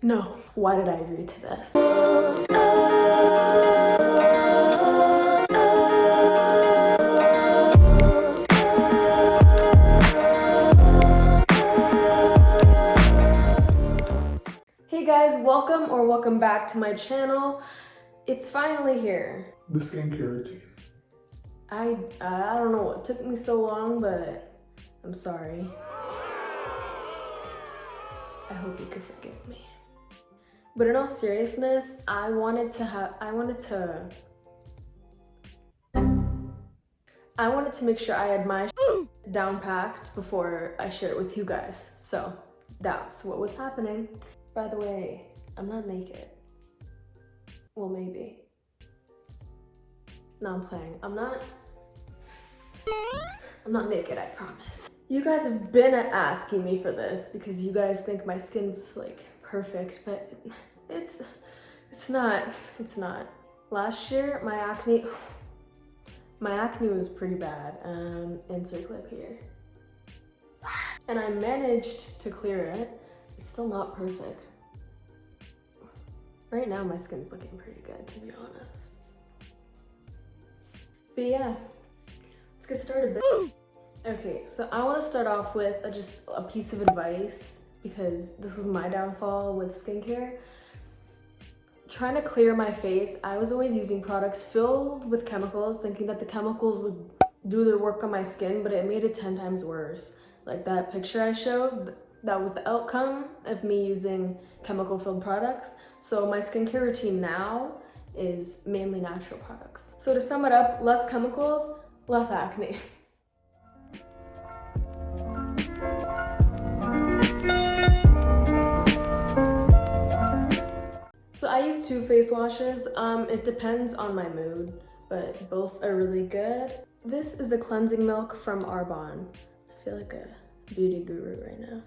No. Why did I agree to this? Hey guys, welcome back to my channel. It's finally here. The skincare routine. I don't know what took me so long, but I'm sorry. I hope you can forgive me. But in all seriousness, I wanted to make sure I had my down packed before I share it with you guys. So that's what was happening. By the way, I'm not naked. Well, maybe. No, I'm playing. I'm not naked, I promise. You guys have been asking me for this because you guys think my skin's like perfect, but it's not. Last year, my acne was pretty bad. Insert clip here. And I managed to clear it. It's still not perfect. Right now, my skin's looking pretty good, to be honest. But yeah, let's get started. Okay, so I want to start off with just a piece of advice because this was my downfall with skincare. Trying to clear my face, I was always using products filled with chemicals, thinking that the chemicals would do their work on my skin, but it made it 10 times worse. Like that picture I showed, that was the outcome of me using chemical-filled products. So my skincare routine now is mainly natural products. So to sum it up, less chemicals, less acne. So I use 2 face washes. It depends on my mood, but both are really good. This is a cleansing milk from ARBONNE. I feel like a beauty guru right now.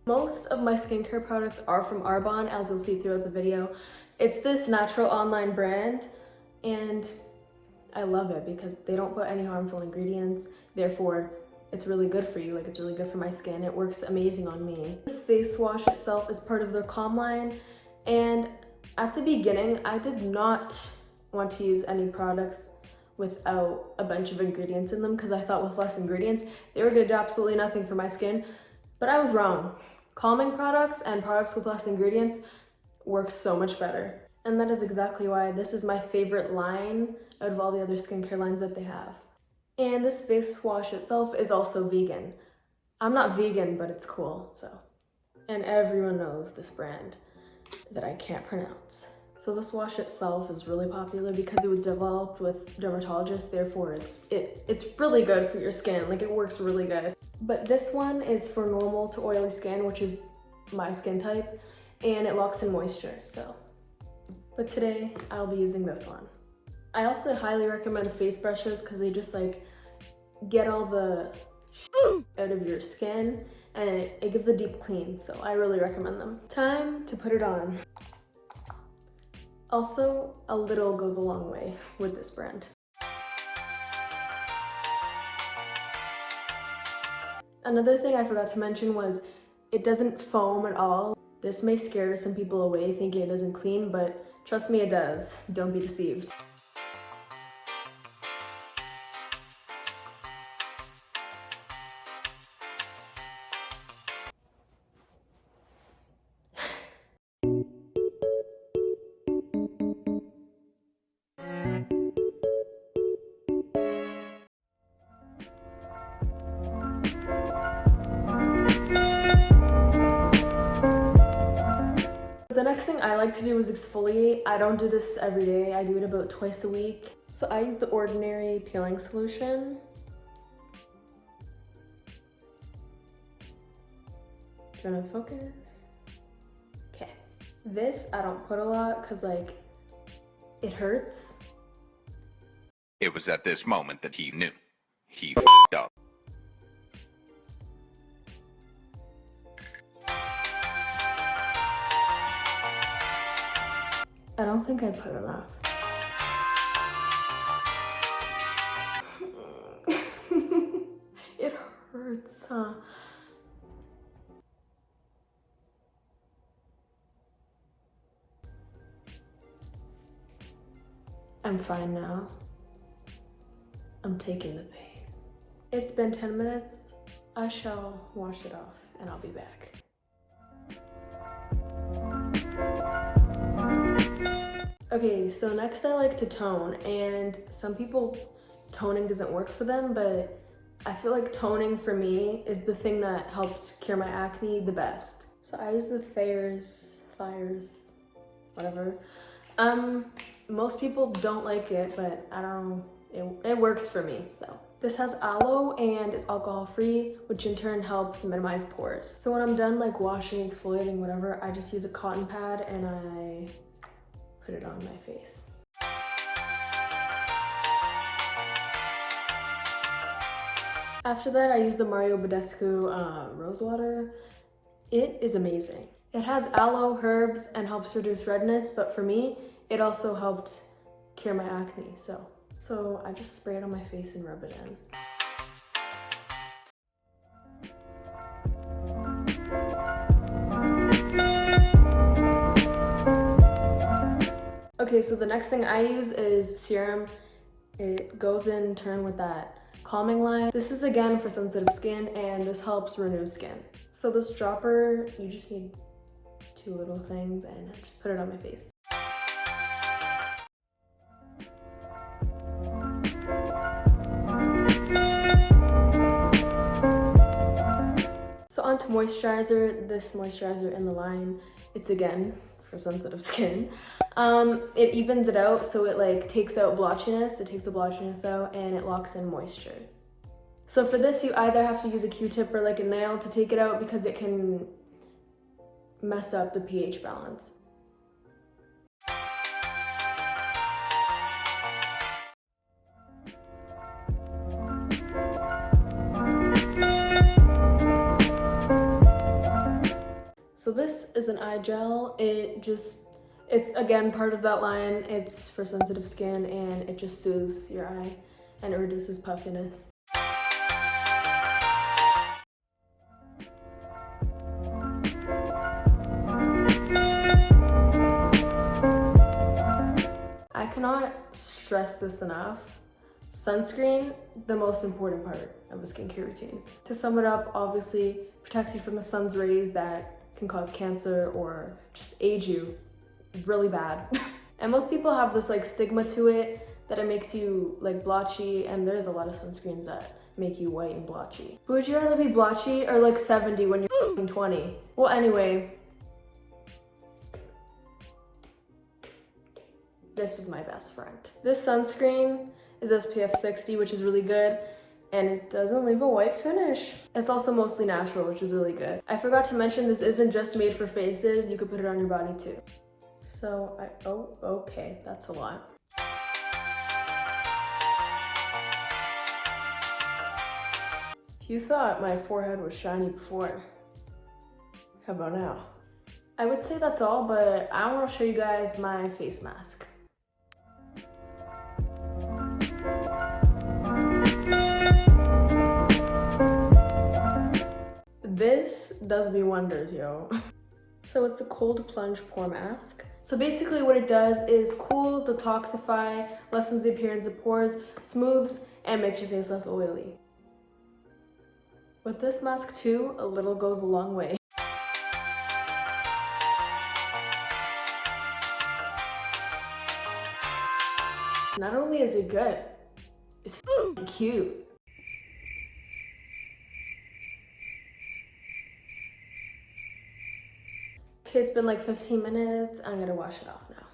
Most of my skincare products are from ARBONNE, as you'll see throughout the video. It's this natural online brand, and I love it because they don't put any harmful ingredients. Therefore, it's really good for you. Like, it's really good for my skin. It works amazing on me. This face wash itself is part of their Calm line. And at the beginning, I did not want to use any products without a bunch of ingredients in them because I thought with less ingredients, they were gonna do absolutely nothing for my skin. But I was wrong. Calming products and products with less ingredients work so much better. And that is exactly why this is my favorite line out of all the other skincare lines that they have. And this face wash itself is also vegan. I'm not vegan, but it's cool, so. And everyone knows this brand that I can't pronounce. So this wash itself is really popular because it was developed with dermatologists, therefore it's really good for your skin, like it works really good. But this one is for normal to oily skin, which is my skin type, and it locks in moisture, so. But today, I'll be using this one. I also highly recommend face brushes because they just like get all the out of your skin, and it gives a deep clean, so I really recommend them. Time to put it on. Also, a little goes a long way with this brand. Another thing I forgot to mention was it doesn't foam at all. This may scare some people away thinking it doesn't clean, but trust me, it does. Don't be deceived. The next thing I like to do is exfoliate. I don't do this every day. I do it about twice a week. So I use the Ordinary peeling solution. Do you want to focus? Okay. This I don't put a lot because like it hurts. It was at this moment that he knew. He f***ed up. I don't think I put enough. It hurts, huh? I'm fine now. I'm taking the pain. It's been 10 minutes. I shall wash it off and I'll be back. Okay, so next I like to tone, and some people toning doesn't work for them, but I feel like toning for me is the thing that helped cure my acne the best. So I use the Thayers, whatever. Most people don't like it, but I don't know, it works for me, so. This has aloe and is alcohol free, which in turn helps minimize pores. So when I'm done like washing, exfoliating, whatever, I just use a cotton pad and I put it on my face. After that, I use the Mario Badescu rose water. It is amazing. It has aloe, herbs, and helps reduce redness, but for me, it also helped cure my acne, so I just spray it on my face and rub it in. Okay, so the next thing I use is Serum. It goes in turn with that calming line. This is again for sensitive skin, and this helps renew skin. So this dropper, you just need 2 little things, and I just put it on my face. So onto moisturizer. This moisturizer in the line, it's again for sensitive skin. It evens it out, so it like takes out blotchiness, it takes the blotchiness out, and it locks in moisture. So for this, you either have to use a Q-tip or like a nail to take it out because it can mess up the pH balance. So this is an eye gel. It's again part of that line. It's for sensitive skin and it just soothes your eye and it reduces puffiness. I cannot stress this enough. Sunscreen, the most important part of a skincare routine. To sum it up, obviously protects you from the sun's rays that can cause cancer or just age you really bad. And most people have this like stigma to it that it makes you like blotchy, and there's a lot of sunscreens that make you white and blotchy. But would you rather be blotchy or like 70 when you're 20? Well, anyway, this is my best friend. This sunscreen is SPF 60, which is really good, and it doesn't leave a white finish. It's also mostly natural, which is really good. I forgot to mention this isn't just made for faces, you could put it on your body too. So okay, that's a lot. If you thought my forehead was shiny before, how about now? I would say that's all, but I want to show you guys my face mask. This does me wonders, yo. So it's the cold plunge pore mask. So basically what it does is cool, detoxify, lessens the appearance of pores, smooths, and makes your face less oily. With this mask too, a little goes a long way. Not only is it good, it's cute. Okay, it's been like 15 minutes. I'm gonna wash it off now.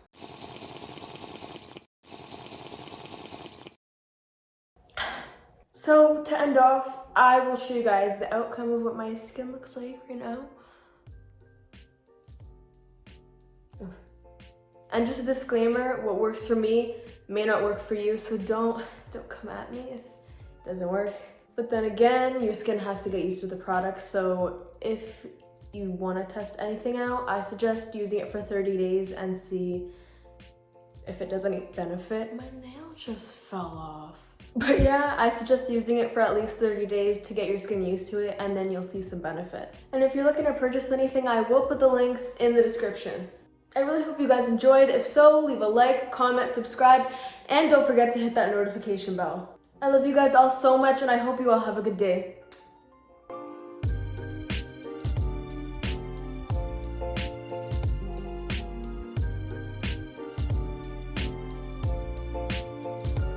So to end off, I will show you guys the outcome of what my skin looks like right now. And just a disclaimer, what works for me may not work for you, so don't come at me if it doesn't work. But then again, your skin has to get used to the product, so if you want to test anything out, I suggest using it for 30 days and see if it does any benefit. My nail just fell off. But yeah, I suggest using it for at least 30 days to get your skin used to it, and then you'll see some benefit. And if you're looking to purchase anything, I will put the links in the description. I really hope you guys enjoyed. If so, leave a like, comment, subscribe, and don't forget to hit that notification bell. I love you guys all so much, and I hope you all have a good day.